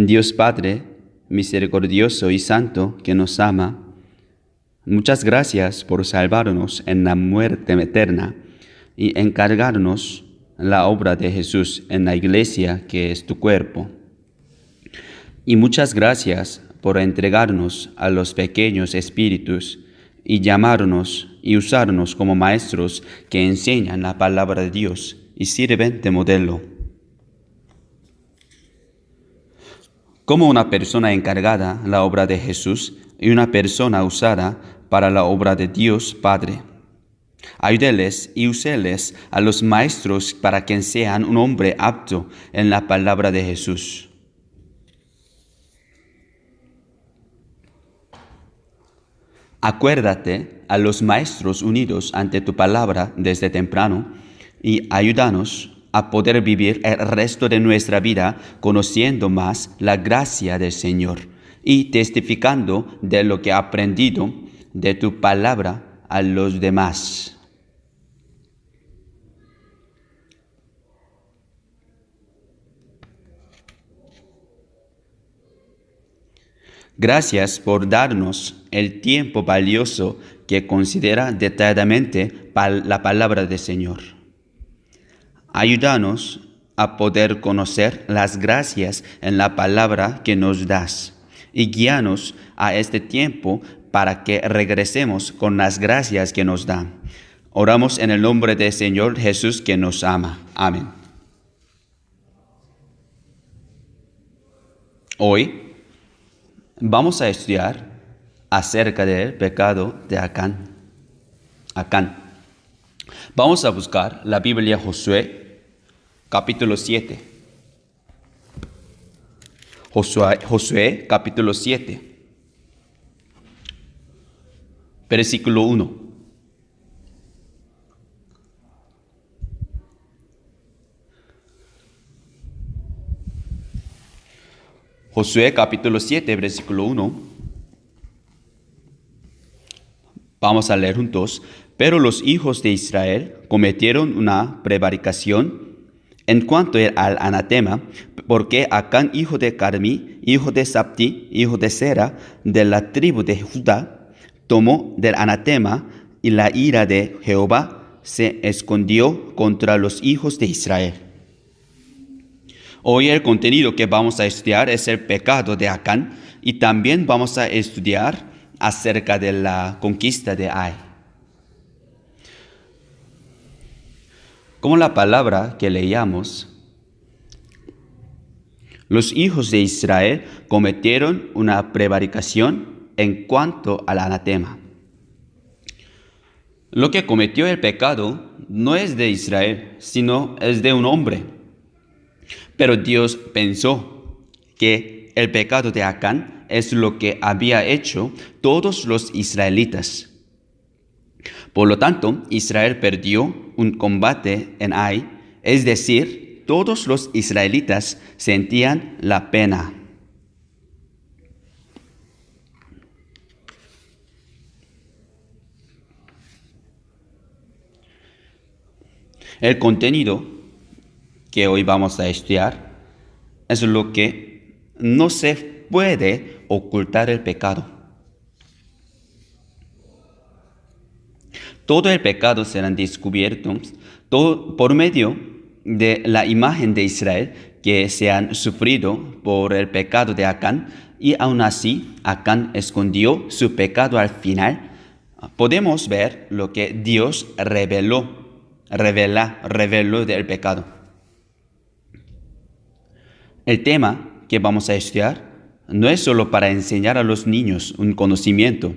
Dios Padre, misericordioso y santo, que nos ama, muchas gracias por salvarnos en la muerte eterna y encargarnos la obra de Jesús en la iglesia que es tu cuerpo. Y muchas gracias por entregarnos a los pequeños espíritus y llamarnos y usarnos como maestros que enseñan la palabra de Dios y sirven de modelo. Como una persona encargada la obra de Jesús y una persona usada para la obra de Dios Padre. Ayúdeles y úseles a los maestros para que sean un hombre apto en la palabra de Jesús. Acuérdate a los maestros unidos ante tu palabra desde temprano y ayúdanos a poder vivir el resto de nuestra vida conociendo más la gracia del Señor y testificando de lo que he aprendido de tu palabra a los demás. Gracias por darnos el tiempo valioso que considera detalladamente la palabra del Señor. Ayúdanos a poder conocer las gracias en la palabra que nos das y guíanos a este tiempo para que regresemos con las gracias que nos da. Oramos en el nombre del Señor Jesús que nos ama. Amén. Hoy vamos a estudiar acerca del pecado de Acán. Vamos a buscar la Biblia Josué, capítulo 7. Josué, capítulo 7, versículo 1. Josué, capítulo 7, versículo 1. Vamos a leer juntos. Pero los hijos de Israel cometieron una prevaricación en cuanto al anatema, porque Acán, hijo de Carmi, hijo de Sabti, hijo de Sera, de la tribu de Judá, tomó del anatema, y la ira de Jehová se escondió contra los hijos de Israel. Hoy el contenido que vamos a estudiar es el pecado de Acán, y también vamos a estudiar acerca de la conquista de Ai. Como la palabra que leíamos, los hijos de Israel cometieron una prevaricación en cuanto al anatema. Lo que cometió el pecado no es de Israel, sino es de un hombre. Pero Dios pensó que el pecado de Acán es lo que había hecho todos los israelitas. Por lo tanto, Israel perdió un combate en Ai, es decir, todos los israelitas sentían la pena. El contenido que hoy vamos a estudiar es lo que no se puede ocultar el pecado. Todo el pecado será descubierto por medio de la imagen de Israel que se han sufrido por el pecado de Acán, y aún así Acán escondió su pecado al final. Podemos ver lo que Dios reveló del pecado. El tema que vamos a estudiar no es solo para enseñar a los niños un conocimiento,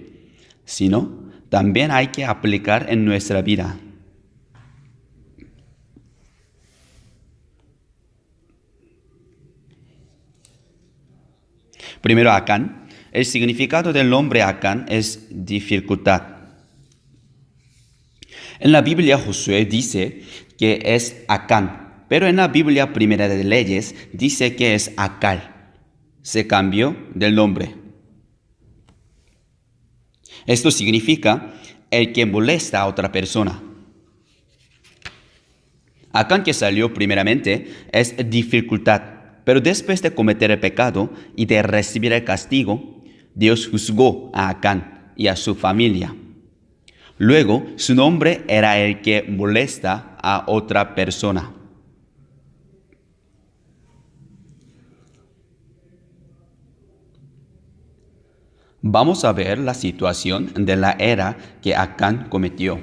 sino también hay que aplicar en nuestra vida. Primero, Acán. El significado del nombre Acán es dificultad. En la Biblia Josué dice que es Acán, pero en la Biblia Primera de Leyes dice que es Acal. Se cambió del nombre. Esto significa el que molesta a otra persona. Acán, que salió primeramente, es dificultad, Pero después de cometer el pecado y de recibir el castigo, Dios juzgó a Acán y a su familia. Luego, su nombre era el que molesta a otra persona. Vamos a ver la situación de la era que Acán cometió.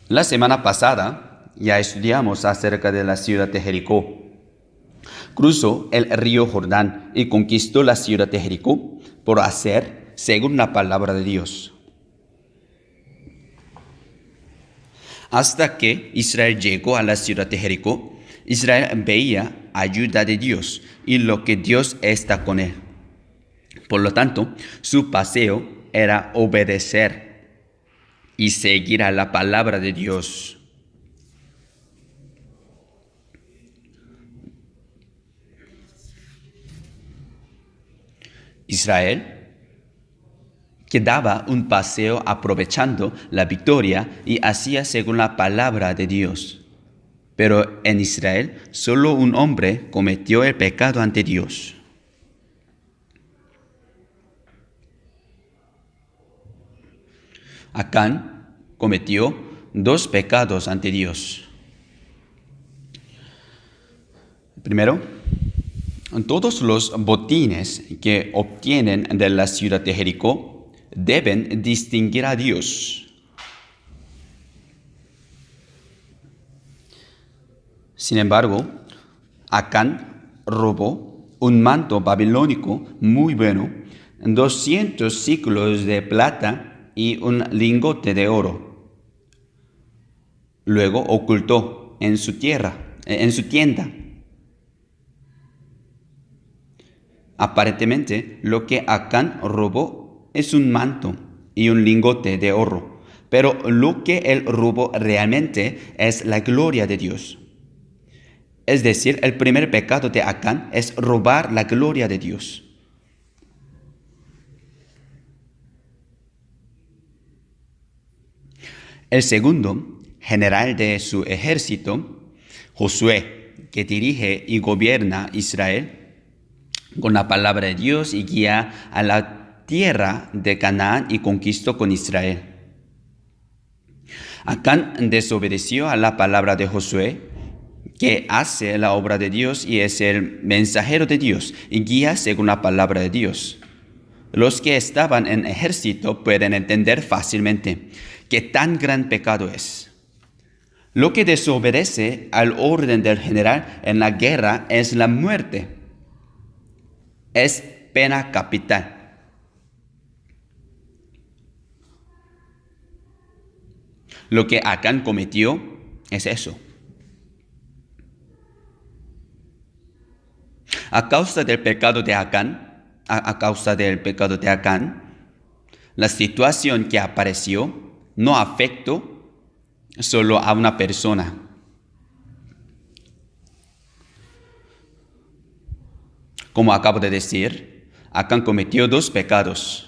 La semana pasada ya estudiamos acerca de la ciudad de Jericó. Cruzó el río Jordán y conquistó la ciudad de Jericó por hacer según la palabra de Dios. Hasta que Israel llegó a la ciudad de Jericó, Israel veía ayuda de Dios y lo que Dios está con él. Por lo tanto, su paseo era obedecer y seguir a la palabra de Dios. Israel que daba un paseo aprovechando la victoria y hacía según la palabra de Dios. Pero en Israel solo un hombre cometió el pecado ante Dios. Acán cometió 2 pecados ante Dios. Primero, todos los botines que obtienen de la ciudad de Jericó deben distinguir a Dios. Sin embargo, Acán robó un manto babilónico muy bueno, 200 siclos de plata y un lingote de oro. Luego ocultó en su tienda. Aparentemente, lo que Acán robó es un manto y un lingote de oro, pero lo que él robó realmente es la gloria de Dios. Es decir, el primer pecado de Acán es robar la gloria de Dios. El segundo, general de su ejército, Josué, que dirige y gobierna Israel con la palabra de Dios y guía a la tierra de Canaán y conquistó con Israel. Acán desobedeció a la palabra de Josué, que hace la obra de Dios y es el mensajero de Dios y guía según la palabra de Dios. Los que estaban en ejército pueden entender fácilmente qué tan gran pecado es. Lo que desobedece al orden del general en la guerra es la muerte. Es pena capital. Lo que Acán cometió es eso. A causa del pecado de Acán, la situación que apareció no afectó solo a una persona. Como acabo de decir, Acán cometió 2 pecados.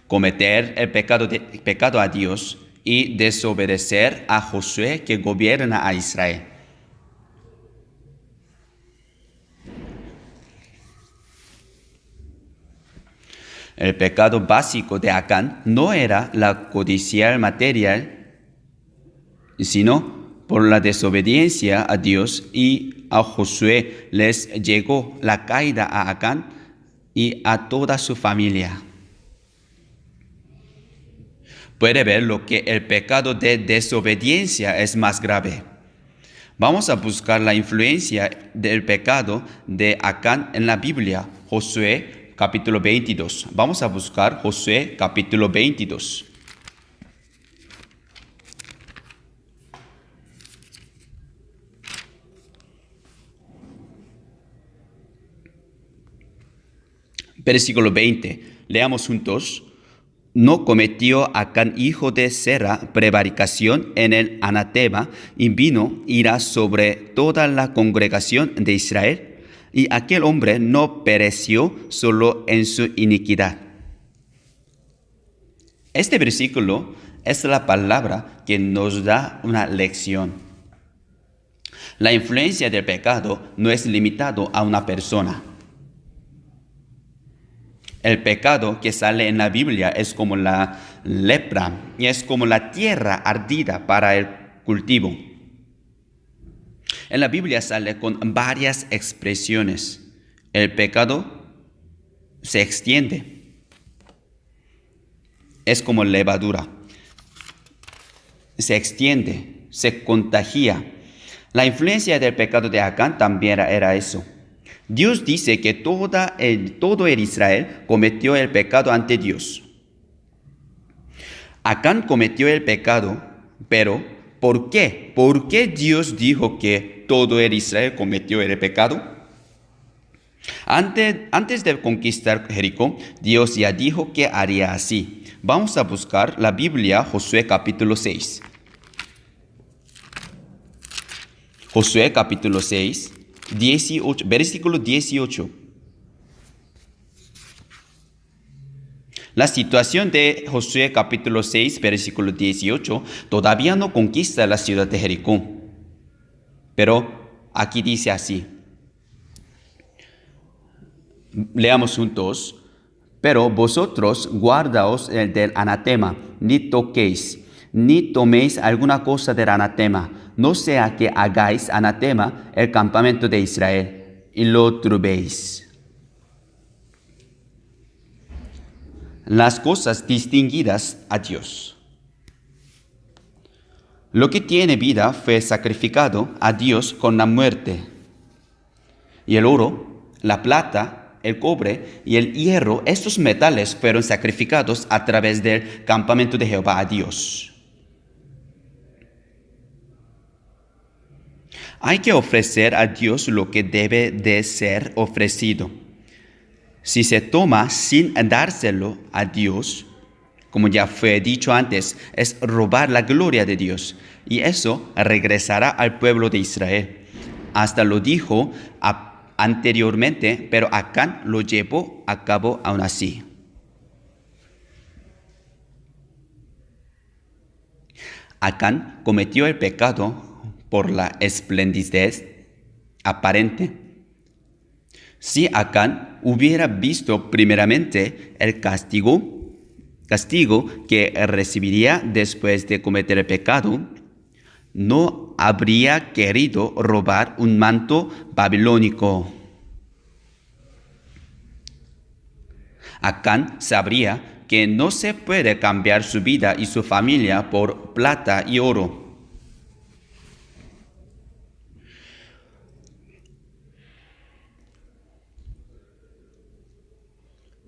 Cometer el pecado a Dios y desobedecer a Josué que gobierna a Israel. El pecado básico de Acán no era la codicia material, sino por la desobediencia a Dios y a Josué les llegó la caída a Acán y a toda su familia. Puede ver lo que el pecado de desobediencia es más grave. Vamos a buscar la influencia del pecado de Acán en la Biblia, Josué capítulo 22. Vamos a buscar Josué capítulo 22. Versículo 20. Leamos juntos. No cometió Acán hijo de Sera prevaricación en el anatema y vino ira sobre toda la congregación de Israel. Y aquel hombre no pereció solo en su iniquidad. Este versículo es la palabra que nos da una lección. La influencia del pecado no es limitado a una persona. El pecado que sale en la Biblia es como la lepra y es como la tierra ardida para el cultivo. En la Biblia sale con varias expresiones. El pecado se extiende. Es como levadura. Se extiende, se contagia. La influencia del pecado de Acán también era eso. Dios dice que todo el Israel cometió el pecado ante Dios. Acán cometió el pecado, pero ¿por qué? ¿Por qué Dios dijo que todo el Israel cometió el pecado? Antes de conquistar Jericó, Dios ya dijo que haría así. Vamos a buscar la Biblia, Josué capítulo 6. Josué capítulo 6, 18, versículo 18. La situación de Josué capítulo 6, versículo 18, todavía no conquista la ciudad de Jericó. Pero aquí dice así. Leamos juntos. Pero vosotros guardaos del anatema, ni toquéis, ni toméis alguna cosa del anatema, no sea que hagáis anatema el campamento de Israel, y lo turbéis. Las cosas distinguidas a Dios. Lo que tiene vida fue sacrificado a Dios con la muerte. Y el oro, la plata, el cobre y el hierro, estos metales fueron sacrificados a través del campamento de Jehová a Dios. Hay que ofrecer a Dios lo que debe de ser ofrecido. Si se toma sin dárselo a Dios, como ya fue dicho antes, es robar la gloria de Dios, y eso regresará al pueblo de Israel. Hasta lo dijo anteriormente, pero Acán lo llevó a cabo aún así. Acán cometió el pecado por la esplendidez aparente. Si Acán hubiera visto primeramente el castigo que recibiría después de cometer el pecado, no habría querido robar un manto babilónico. Acán sabría que no se puede cambiar su vida y su familia por plata y oro.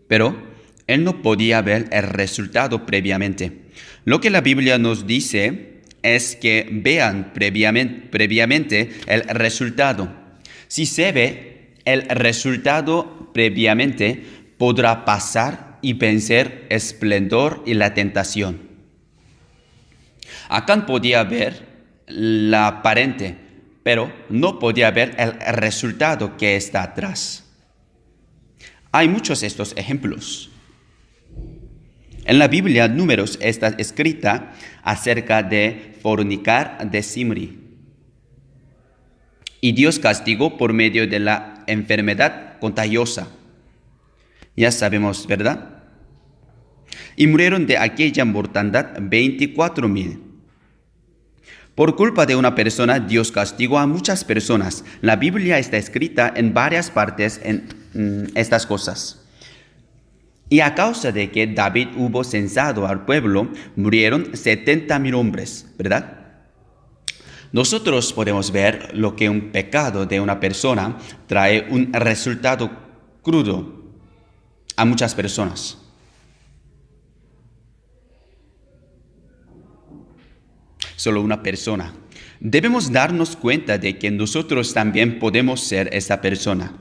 Pero él no podía ver el resultado previamente. Lo que la Biblia nos dice es que vean previamente el resultado. Si se ve el resultado previamente, podrá pasar y vencer esplendor y la tentación. Acán podía ver la aparente, pero no podía ver el resultado que está atrás. Hay muchos de estos ejemplos. En la Biblia, Números está escrita acerca de fornicar de Zimri. Y Dios castigó por medio de la enfermedad contagiosa. Ya sabemos, ¿verdad? Y murieron de aquella mortandad 24,000. Por culpa de una persona, Dios castigó a muchas personas. La Biblia está escrita en varias partes en estas cosas. Y a causa de que David hubo censado al pueblo, murieron 70,000 hombres, ¿verdad? Nosotros podemos ver lo que un pecado de una persona trae un resultado crudo a muchas personas. Solo una persona. Debemos darnos cuenta de que nosotros también podemos ser esa persona.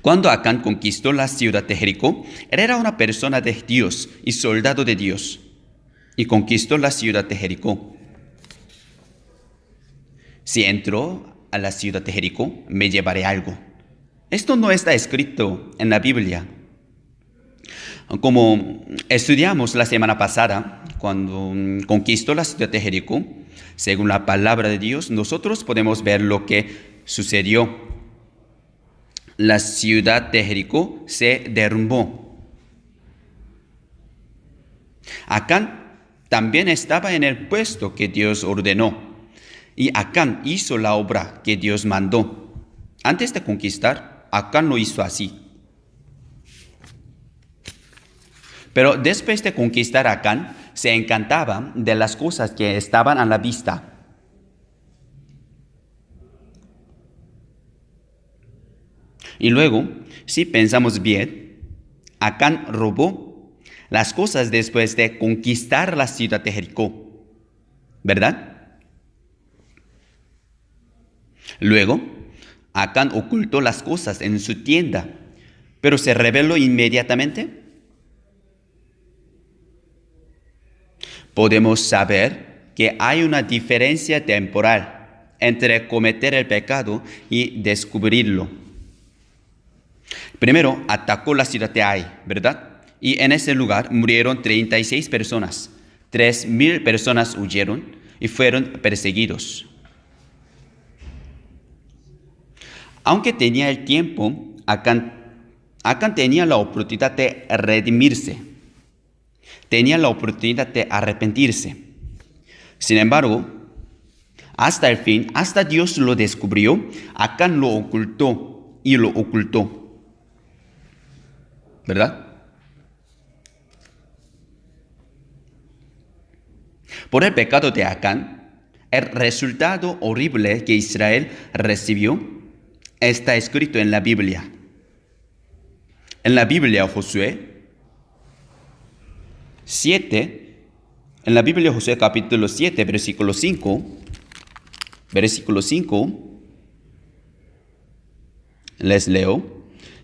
Cuando Acán conquistó la ciudad de Jericó, él era una persona de Dios y soldado de Dios, y conquistó la ciudad de Jericó. Si entro a la ciudad de Jericó, me llevaré algo. Esto no está escrito en la Biblia. Como estudiamos la semana pasada, cuando conquistó la ciudad de Jericó, Según la palabra de Dios, nosotros podemos ver lo que sucedió. La ciudad de Jericó se derrumbó. Acán también estaba en el puesto que Dios ordenó. Y Acán hizo la obra que Dios mandó. Antes de conquistar, Acán lo hizo así. Pero después de conquistar a Acán, se encantaba de las cosas que estaban a la vista. Y luego, si pensamos bien, Acán robó las cosas después de conquistar la ciudad de Jericó, ¿verdad? Luego, Acán ocultó las cosas en su tienda, pero se rebeló inmediatamente. Podemos saber que hay una diferencia temporal entre cometer el pecado y descubrirlo. Primero atacó la ciudad de Ai, ¿verdad? Y en ese lugar murieron 36 personas. 3,000 personas huyeron y fueron perseguidos. Aunque tenía el tiempo, Acán tenía la oportunidad de redimirse. Tenía la oportunidad de arrepentirse. Sin embargo, hasta el fin, hasta Dios lo descubrió, Acán lo ocultó y lo ocultó. ¿Verdad? Por el pecado de Acán, el resultado horrible que Israel recibió está escrito en la Biblia. En la Biblia, Josué 7, en la Biblia Josué capítulo 7, versículo 5, les leo.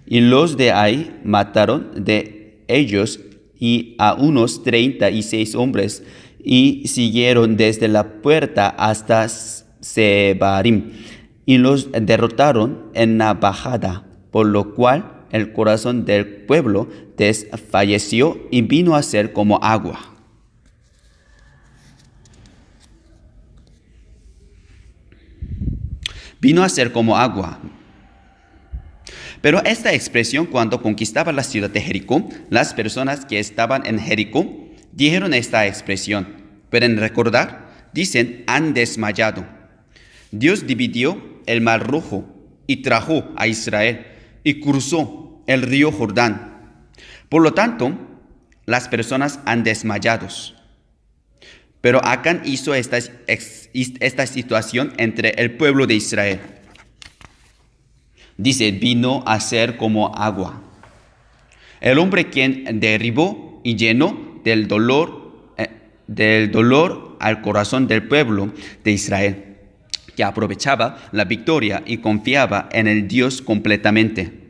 Y los de Ai mataron de ellos y a unos 36 hombres y siguieron desde la puerta hasta Sebarim y los derrotaron en la bajada, por lo cual el corazón del pueblo desfalleció y vino a ser como agua. Vino a ser como agua. Pero esta expresión, cuando conquistaba la ciudad de Jericó, las personas que estaban en Jericó dijeron esta expresión. Pueden recordar, dicen, han desmayado. Dios dividió el mar Rojo y trajo a Israel y cruzó el río Jordán. Por lo tanto, las personas han desmayado. Pero Acán hizo esta situación entre el pueblo de Israel. Dice, vino a ser como agua. El hombre quien derribó y llenó del dolor al corazón del pueblo de Israel, que aprovechaba la victoria y confiaba en el Dios completamente.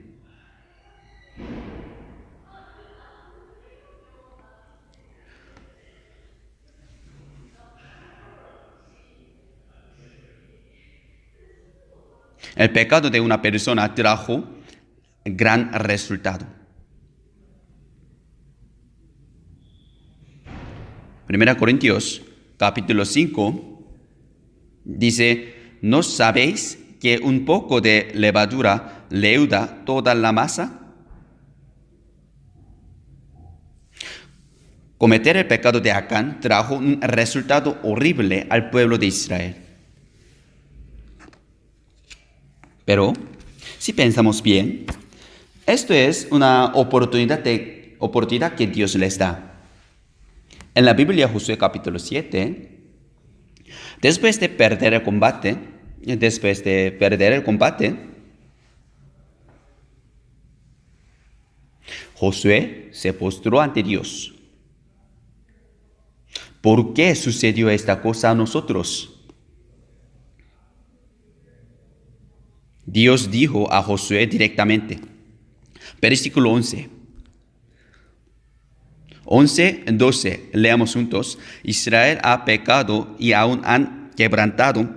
El pecado de una persona trajo gran resultado. 1 Corintios capítulo 5 dice, ¿no sabéis que un poco de levadura leuda toda la masa? Cometer el pecado de Acán trajo un resultado horrible al pueblo de Israel. Pero, si pensamos bien, esto es una oportunidad que Dios les da. En la Biblia, Josué capítulo 7, después de perder el combate, Josué se postró ante Dios. ¿Por qué sucedió esta cosa a nosotros? Dios dijo a Josué directamente. Versículo 11. 11:12. Leamos juntos. Israel ha pecado y aún han quebrantado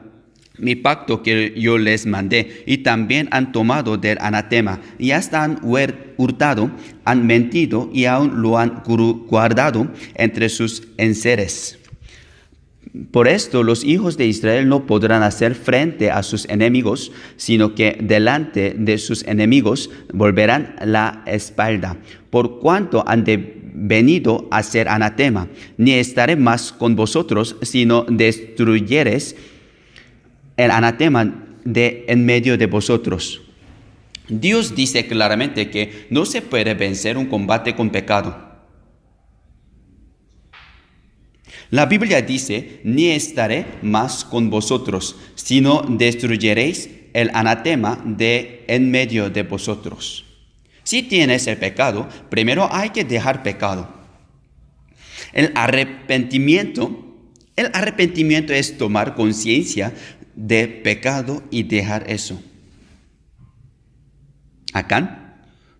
mi pacto que yo les mandé, y también han tomado del anatema, y hasta han hurtado, han mentido y aún lo han guardado entre sus enseres. Por esto los hijos de Israel no podrán hacer frente a sus enemigos, sino que delante de sus enemigos volverán la espalda, por cuanto han venido a ser anatema. Ni estaré más con vosotros, sino destruyeres el anatema de en medio de vosotros. Dios dice claramente que no se puede vencer un combate con pecado. La Biblia dice, ni estaré más con vosotros, sino destruyeréis el anatema de en medio de vosotros. Si tienes el pecado, primero hay que dejar pecado. El arrepentimiento es tomar conciencia de pecado y dejar eso. Acán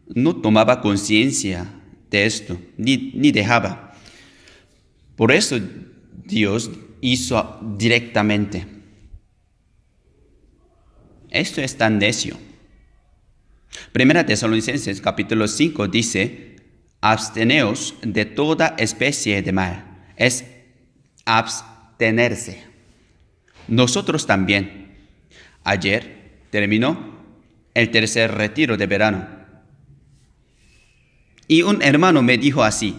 no tomaba conciencia de esto, ni dejaba. Por eso Dios hizo directamente. Esto es tan necio. Primera Tesalonicenses capítulo 5 dice, absteneos de toda especie de mal. Es abstenerse. Nosotros también. Ayer terminó el tercer retiro de verano. Y un hermano me dijo así,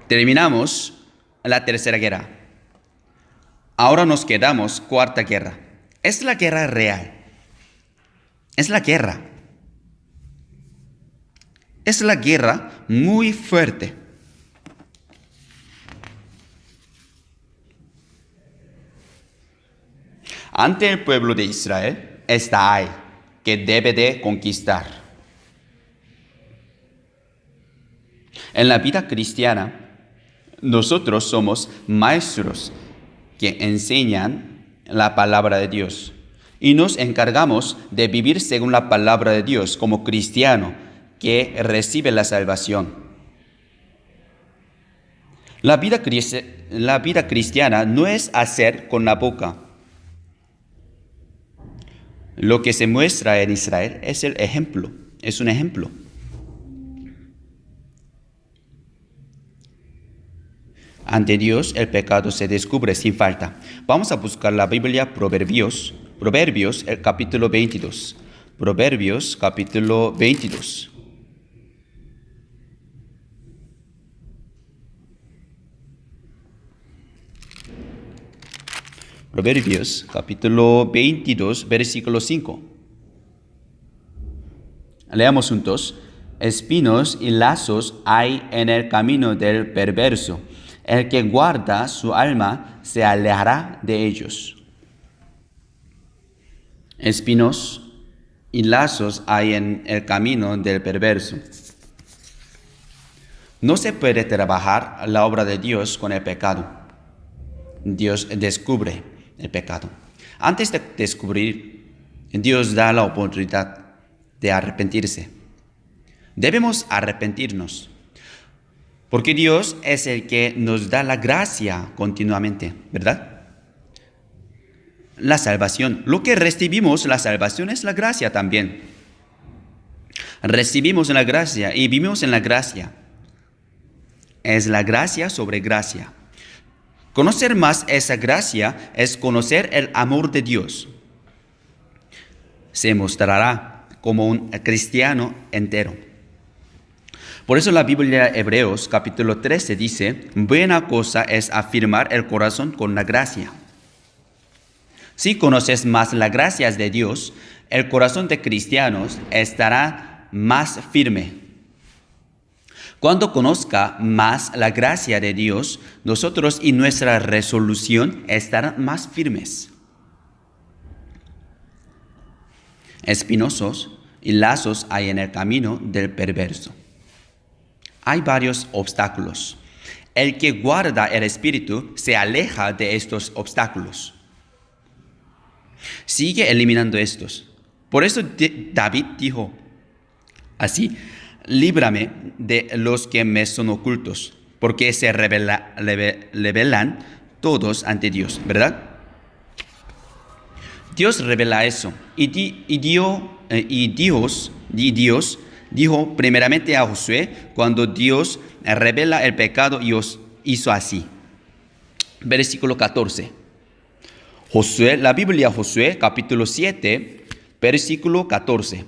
terminamos la tercera guerra. Ahora nos quedamos cuarta guerra. Es la guerra real. Es la guerra. Es la guerra muy fuerte. Ante el pueblo de Israel está ahí, que debe de conquistar. En la vida cristiana, nosotros somos maestros que enseñan la palabra de Dios y nos encargamos de vivir según la palabra de Dios como cristiano que recibe la salvación. La vida cristiana no es hacer con la boca. Lo que se muestra en Israel es el ejemplo, es un ejemplo. Ante Dios el pecado se descubre sin falta. Vamos a buscar la Biblia Proverbios, el capítulo 22. Proverbios capítulo 22. Proverbios capítulo 22, versículo 5. Leamos juntos. Espinos y lazos hay en el camino del perverso. El que guarda su alma se alejará de ellos. Espinos y lazos hay en el camino del perverso. No se puede trabajar la obra de Dios con el pecado. Dios descubre el pecado. Antes de descubrir, Dios da la oportunidad de arrepentirse. Debemos arrepentirnos, porque Dios es el que nos da la gracia continuamente, ¿verdad? La salvación, lo que recibimos, la salvación es la gracia también. Recibimos la gracia y vivimos en la gracia. Es la gracia sobre gracia. Conocer más esa gracia es conocer el amor de Dios. Se mostrará como un cristiano entero. Por eso la Biblia Hebreos capítulo 13 dice, buena cosa es afirmar el corazón con la gracia. Si conoces más las gracias de Dios, el corazón de cristianos estará más firme. Cuando conozca más la gracia de Dios, nosotros y nuestra resolución estarán más firmes. Espinosos y lazos hay en el camino del perverso. Hay varios obstáculos. El que guarda el espíritu se aleja de estos obstáculos. Sigue eliminando estos. Por eso David dijo así, líbrame de los que me son ocultos, porque se revelan todos ante Dios, ¿verdad? Dios revela eso y Dios dijo primeramente a Josué cuando Dios revela el pecado y os hizo así. Versículo 14. Josué, la Biblia Josué, capítulo 7, versículo 14.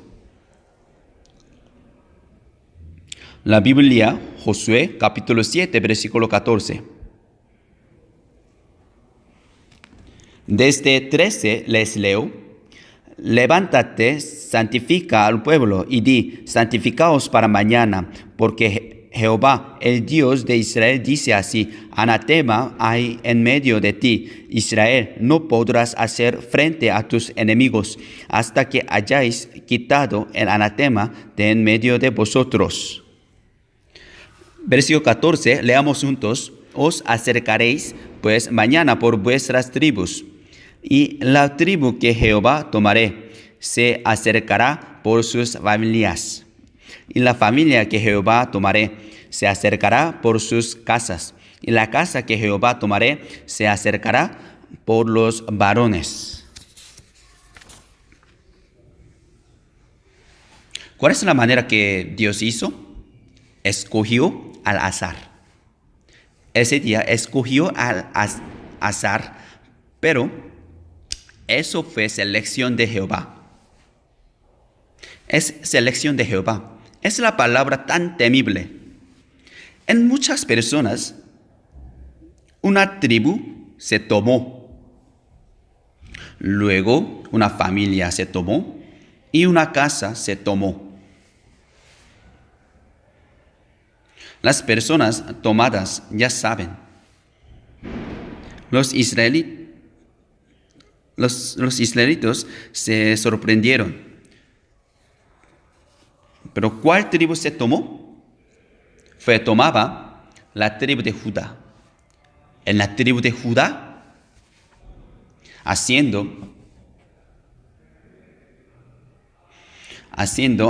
La Biblia Josué, capítulo 7, versículo 14. Desde 13 les leo: levántate, santifica al pueblo y di: santificaos para mañana, porque Jehová, el Dios de Israel, dice así: anatema hay en medio de ti, Israel, no podrás hacer frente a tus enemigos hasta que hayáis quitado el anatema de en medio de vosotros. Versículo 14, leamos juntos: os acercaréis pues mañana por vuestras tribus, y la tribu que Jehová tomaré se acercará por sus familias, y la familia que Jehová tomaré se acercará por sus casas, y la casa que Jehová tomaré se acercará por los varones. ¿Cuál es la manera que Dios hizo? Escogió al azar. Ese día escogió al azar, pero eso fue selección de Jehová. Es selección de Jehová. Es la palabra tan temible. En muchas personas, una tribu se tomó. Luego, una familia se tomó y una casa se tomó. Las personas tomadas ya saben. Los israelitas se sorprendieron. Pero ¿cuál tribu se tomó? Fue tomada la tribu de Judá. En la tribu de Judá, haciendo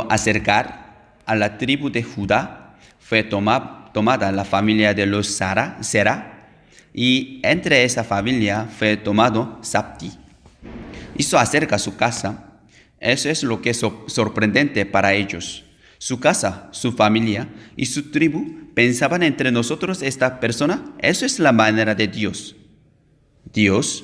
acercar a la tribu de Judá, fue tomada la familia de los Sera, y entre esa familia fue tomado Sabdi. Hizo acerca su casa. Eso es lo que es sorprendente para ellos. Su casa, su familia y su tribu pensaban entre nosotros esta persona. Eso es la manera de Dios. Dios